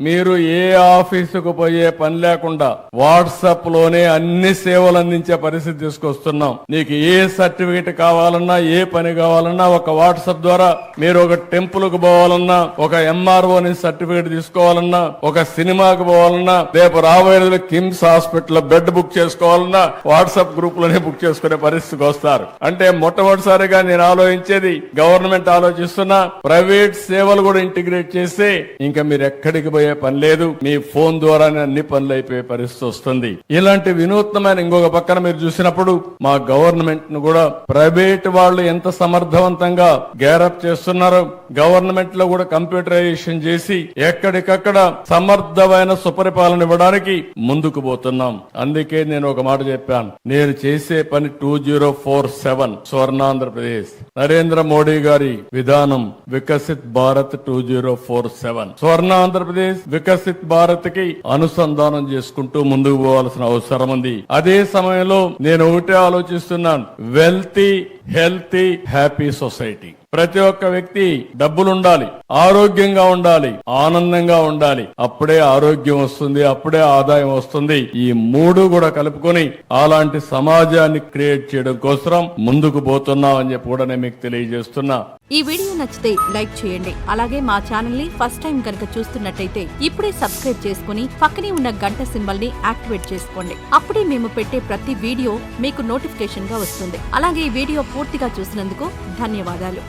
మీరు ఏ ఆఫీసుకు పోయే పని లేకుండా వాట్సాప్ లోనే అన్ని సేవలు అందించే పరిస్థితి తీసుకొస్తున్నాం. నీకు ఏ సర్టిఫికెట్ కావాలన్నా, ఏ పని కావాలన్నా ఒక వాట్సాప్ ద్వారా, మీరు ఒక టెంపుల్ కు పోవాలన్నా, ఒక ఎంఆర్ఓ సర్టిఫికెట్ తీసుకోవాలన్నా, ఒక సినిమాకు పోవాలన్నా, రేపు రాబోయే రోజుల్లో కిమ్స్ హాస్పిటల్ బెడ్ బుక్ చేసుకోవాలన్నా వాట్సాప్ గ్రూప్ లోనే బుక్ చేసుకునే పరిస్థితికి వస్తారు. అంటే మొట్టమొదటిసారిగా నేను ఆలోచించేది, గవర్నమెంట్ ఆలోచిస్తున్నా ప్రైవేట్ సేవలు కూడా ఇంటిగ్రేట్ చేస్తే ఇంకా మీరు ఎక్కడికి పోయే పని లేదు, మీ ఫోన్ ద్వారానే అన్ని పనులు అయిపోయే పరిస్థితి వస్తుంది. ఇలాంటి వినూత్నమైన ఇంకొక పక్కన మీరు చూసినప్పుడు మా గవర్నమెంట్ ను కూడా ప్రైవేట్ వాళ్ళు ఎంత సమర్థవంతంగా గ్యారప్ చేస్తున్నారో, గవర్నమెంట్ లో కూడా కంప్యూటరైజేషన్ చేసి ఎక్కడికక్కడ సమర్థమైన సుపరిపాలన ఇవ్వడానికి ముందుకు పోతున్నాం. అందుకే నేను ఒక మాట చెప్పాను, నేను చేసే పని 2047 స్వర్ణాంధ్రప్రదేశ్, నరేంద్ర మోడీ గారి విధానం వికసిత్ భారత్ 2047. స్వర్ణాంధ్రప్రదేశ్ వికసిత్ భారత్ కి అనుసంధానం చేసుకుంటూ ముందుకు పోవాల్సిన అవసరం ఉంది. అదే సమయంలో నేను ఒకటే ఆలోచిస్తున్నాను, వెల్తీ, హెల్తీ, హ్యాపీ సొసైటీ. ప్రతి ఒక్క వ్యక్తి డబ్బులుండాలి, ఆరోగ్యంగా ఉండాలి, ఆనందంగా ఉండాలి. అప్పుడే ఆరోగ్యం వస్తుంది, అప్పుడే ఆదాయం వస్తుంది. ఈ మూడు కూడా కలుపుకొని అలాంటి సమాజాన్ని క్రియేట్ చేయడం కోసం ముందుకు పోతున్నాం అని చెప్పి కూడా నేను మీకు తెలియజేస్తున్నా. ఈ వీడియో నచ్చితే లైక్ చేయండి. అలాగే మా ఛానల్ ని ఫస్ట్ టైం కనుక చూస్తున్నట్టయితే ఇప్పుడే సబ్స్క్రైబ్ చేసుకుని పక్కనే ఉన్న గంట సింబల్ ని యాక్టివేట్ చేసుకోండి. అప్పుడే మేము పెట్టే ప్రతి వీడియో మీకు నోటిఫికేషన్ గా వస్తుంది. అలాగే ఈ వీడియో పూర్తిగా చూసినందుకు ధన్యవాదాలు.